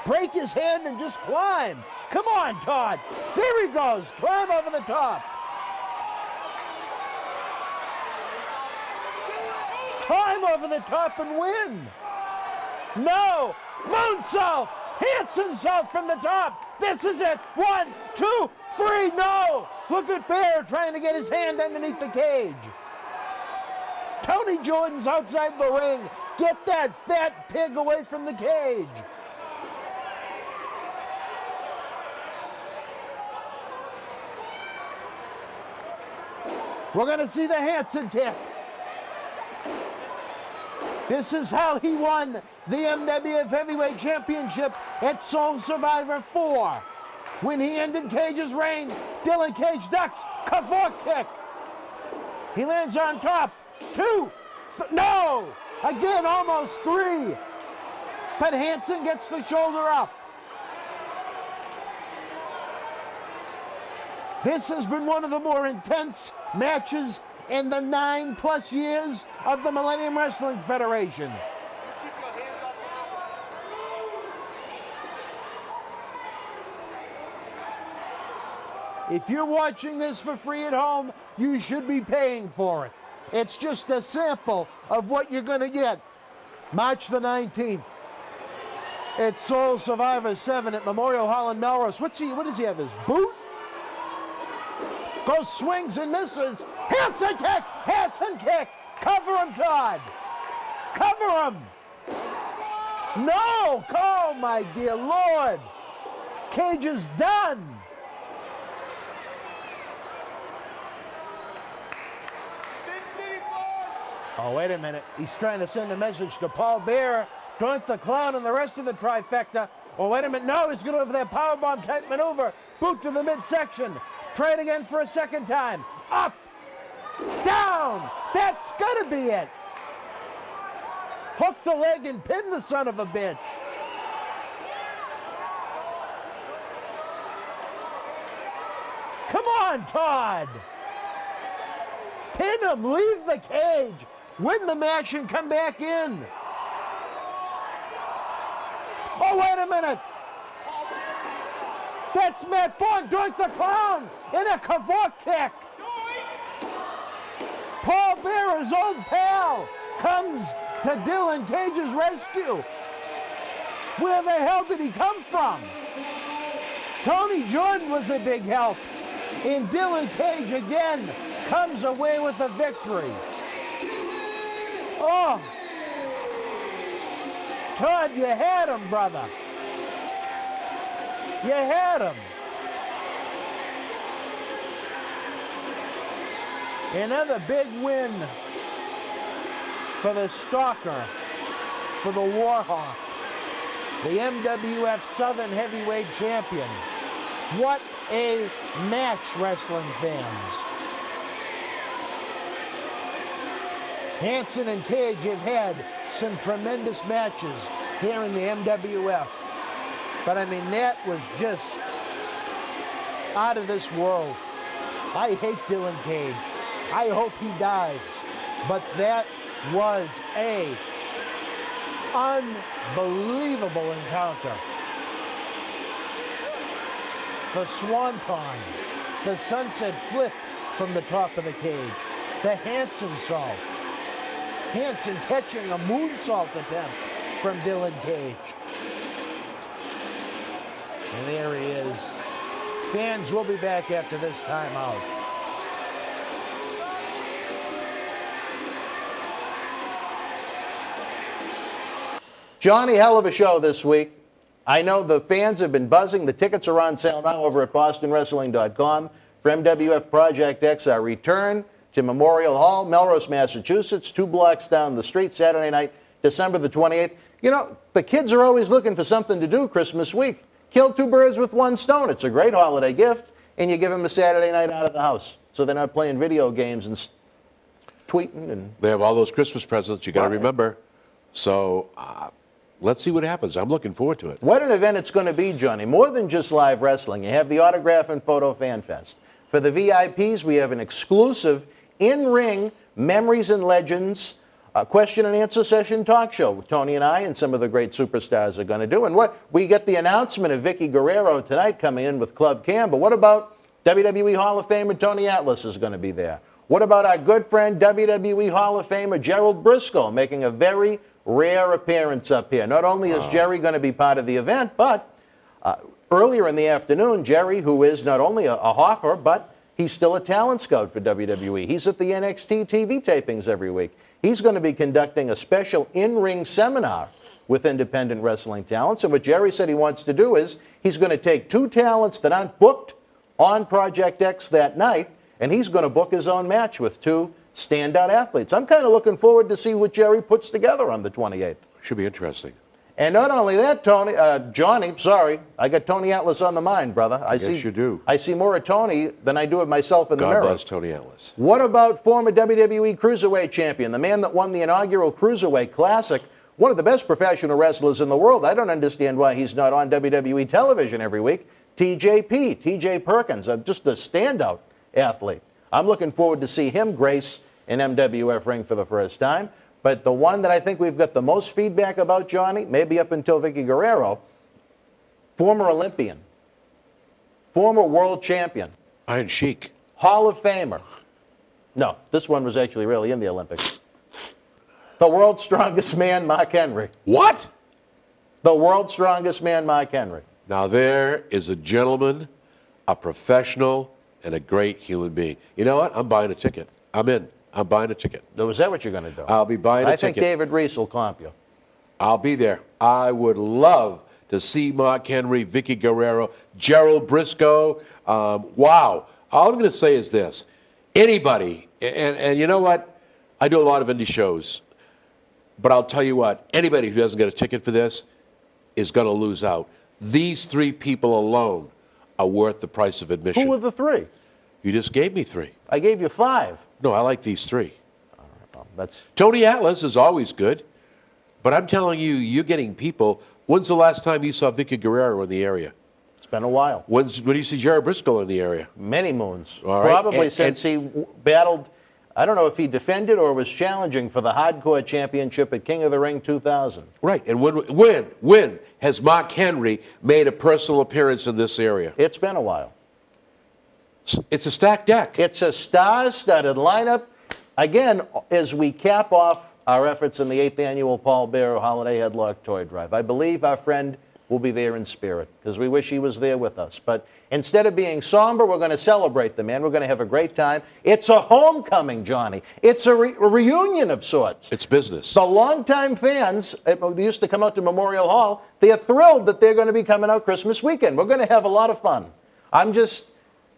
Break his hand and just climb. Come on, Todd. There he goes. Climb over the top. Climb over the top and win. No. Moonsault. Hanson salt from the top. This is it. 1, 2, 3. No. Look at Bear trying to get his hand underneath the cage. Tony Jordan's outside the ring. Get that fat pig away from the cage. We're going to see the Hanson kick. This is how he won the MWF Heavyweight Championship at Soul Survivor 4. When he ended Cage's reign, Dylan Kage ducks, Kavor kick. He lands on top. 2, no! Again, almost 3. But Hanson gets the shoulder up. This has been one of the more intense matches in the 9+ years of the Millennium Wrestling Federation. If you're watching this for free at home, you should be paying for it. It's just a sample of what you're going to get. March the 19th. It's Soul Survivor 7 at Memorial Hall in Melrose. What does he have, his boot? Goes, swings and misses. Hanson kick! Hanson kick! Cover him, Todd! Cover him! No! Oh, my dear Lord! Kage is done! Oh, wait a minute. He's trying to send a message to Paul Bearer, Doink the Clown, and the rest of the trifecta. Oh, wait a minute. No, he's going to go for that powerbomb type maneuver. Boot to the midsection. Try it again for a second time. Up! Down! That's going to be it. Hook the leg and pin the son of a bitch. Come on, Todd. Pin him. Leave the cage. Win the match and come back in. Oh, wait a minute. That's Matt Bourne, Doink the Clown, in a Kavor kick. Paul Bearer's old pal comes to Dylan Kage's rescue. Where the hell did he come from? Tony Jordan was a big help. And Dylan Kage again comes away with a victory. Oh. Todd, you had him, brother. You had him. Another big win for the Stalker, for the Warhawk, the MWF Southern Heavyweight Champion. What a match, wrestling fans. Hanson and Kage have had some tremendous matches here in the MWF. But I mean, that was just out of this world. I hate Dylan Kage. I hope he dies. But that was a unbelievable encounter. The Swanton, the sunset flip from the top of the cage, the Hanson salt. Hanson catching a moonsault attempt from Dylan Kage. And there he is. Fans will be back after this timeout. Johnny, hell of a show this week. I know the fans have been buzzing. The tickets are on sale now over at BostonWrestling.com for MWF Project X, our return to Memorial Hall, Melrose, Massachusetts, 2 blocks down the street, Saturday night, December the 28th. You know, the kids are always looking for something to do Christmas week. Kill 2 birds with 1 stone. It's a great holiday gift, and you give them a Saturday night out of the house, so they're not playing video games and tweeting. And they have all those Christmas presents you got to remember. So let's see what happens. I'm looking forward to it. What an event it's going to be, Johnny. More than just live wrestling. You have the Autograph and Photo Fan Fest. For the VIPs, we have an exclusive in-ring Memories and Legends question and answer session talk show with Tony and I and some of the great superstars are going to do. And what we get the announcement of Vickie Guerrero tonight coming in with Club Cam. But what about WWE Hall of Famer Tony Atlas is going to be there? What about our good friend WWE Hall of Famer Gerald Brisco making a very rare appearance up here? Not only is Jerry going to be part of the event, but earlier in the afternoon, Jerry, who is not only a Hoffer, but he's still a talent scout for WWE. He's at the NXT TV tapings every week. He's going to be conducting a special in-ring seminar with independent wrestling talents. And what Jerry said he wants to do is he's going to take 2 talents that aren't booked on Project X that night, and he's going to book his own match with 2 standout athletes. I'm kind of looking forward to see what Jerry puts together on the 28th. Should be interesting. And not only that, Johnny, sorry, I got Tony Atlas on the mind, brother. I guess you do. I see more of Tony than I do of myself in the mirror. God bless Tony Atlas. What about former WWE Cruiserweight Champion, the man that won the inaugural Cruiserweight Classic, one of the best professional wrestlers in the world? I don't understand why he's not on WWE television every week. TJP, TJ Perkins, just a standout athlete. I'm looking forward to see him grace an MWF ring for the first time. But the one that I think we've got the most feedback about, Johnny, maybe up until Vickie Guerrero, former Olympian, former world champion. Iron Sheik. Hall of Famer. No, this one was actually really in the Olympics. The world's strongest man, Mark Henry. What? The world's strongest man, Mark Henry. Now there is a gentleman, a professional, and a great human being. You know what? I'm buying a ticket. I'm in. I'm buying a ticket. So is that what you're going to do? I'll be buying a ticket. I think David Reese will comp you. I'll be there. I would love to see Mark Henry, Vickie Guerrero, Gerald Brisco. Wow. All I'm going to say is this. Anybody, and you know what? I do a lot of indie shows. But I'll tell you what. Anybody who doesn't get a ticket for this is going to lose out. These 3 people alone are worth the price of admission. Who were the 3? You just gave me 3. I gave you 5. No, I like these 3. That's Tony Atlas is always good, but I'm telling you, you're getting people. When's the last time you saw Vickie Guerrero in the area? It's been a while. When do you see Jared Briscoe in the area? Many moons. All right. Probably since he battled, I don't know if he defended or was challenging for the Hardcore Championship at King of the Ring 2000. Right. And when has Mark Henry made a personal appearance in this area? It's been a while. It's a stacked deck. It's a star-studded lineup. Again, as we cap off our efforts in the 8th annual Paul Bearer Holiday Headlock Toy Drive, I believe our friend will be there in spirit because we wish he was there with us. But instead of being somber, we're going to celebrate the man. We're going to have a great time. It's a homecoming, Johnny. It's a reunion of sorts. It's business. The longtime fans they used to come out to Memorial Hall. They're thrilled that they're going to be coming out Christmas weekend. We're going to have a lot of fun. I'm just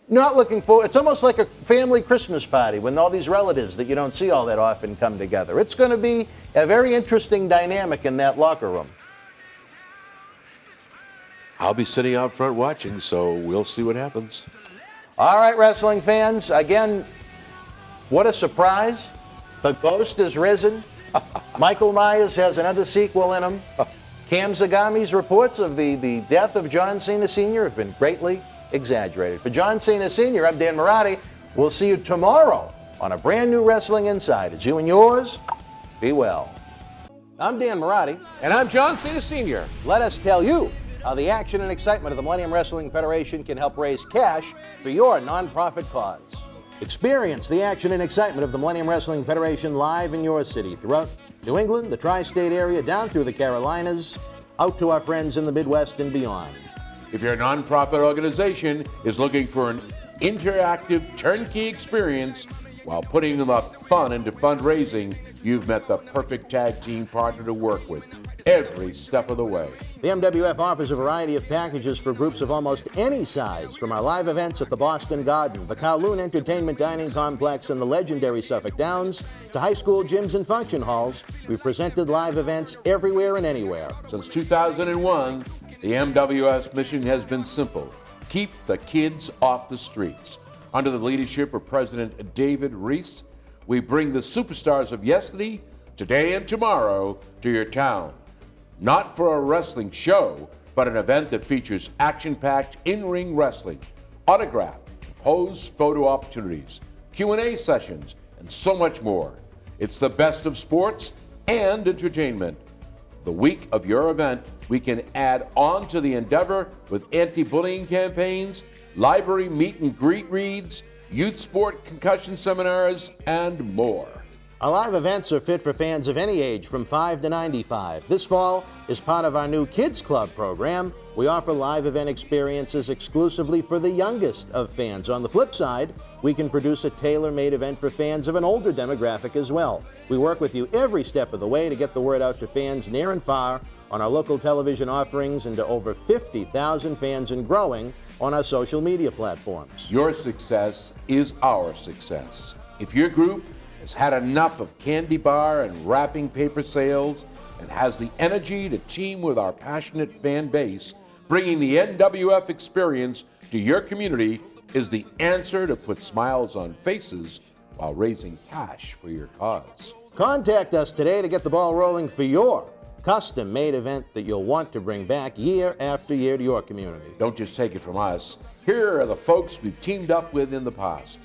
not looking forward. It's almost like a family Christmas party when all these relatives that you don't see all that often come together. It's going to be a very interesting dynamic in that locker room. I'll be sitting out front watching, so we'll see what happens. All right, wrestling fans. Again, what a surprise. The ghost has risen. Michael Myers has another sequel in him. Cam Zagami's reports of the death of John Cena Sr. have been greatly exaggerated. For John Cena Sr., I'm Dan Marotti. We'll see you tomorrow on a brand new Wrestling Insight. It's you and yours. Be well. I'm Dan Marotti. And I'm John Cena Sr. Let us tell you how the action and excitement of the Millennium Wrestling Federation can help raise cash for your nonprofit cause. Experience the action and excitement of the Millennium Wrestling Federation live in your city, throughout New England, the tri-state area, down through the Carolinas, out to our friends in the Midwest and beyond. If your nonprofit organization is looking for an interactive turnkey experience while putting the fun into fundraising, you've met the perfect tag team partner to work with every step of the way. The MWF offers a variety of packages for groups of almost any size, from our live events at the Boston Garden, the Kowloon Entertainment Dining Complex, and the legendary Suffolk Downs, to high school gyms and function halls. We've presented live events everywhere and anywhere. Since 2001, the MWF's mission has been simple: keep the kids off the streets. Under the leadership of President David Reese, we bring the superstars of yesterday, today, and tomorrow to your town. Not for a wrestling show, but an event that features action-packed in-ring wrestling, autograph, pose photo opportunities, Q&A sessions, and so much more. It's the best of sports and entertainment. The week of your event, we can add on to the endeavor with anti-bullying campaigns, library meet and greet reads, youth sport concussion seminars, and more. Our live events are fit for fans of any age from 5 to 95. This fall is part of our new Kids Club program. We offer live event experiences exclusively for the youngest of fans. On the flip side, we can produce a tailor-made event for fans of an older demographic as well. We work with you every step of the way to get the word out to fans near and far on our local television offerings and to over 50,000 fans and growing on our social media platforms. Your success is our success. If your group has had enough of candy bar and wrapping paper sales and has the energy to team with our passionate fan base, bringing the NWF experience to your community is the answer to put smiles on faces while raising cash for your cause. Contact us today to get the ball rolling for your custom-made event that you'll want to bring back year after year to your community. Don't just take it from us. Here are the folks we've teamed up with in the past.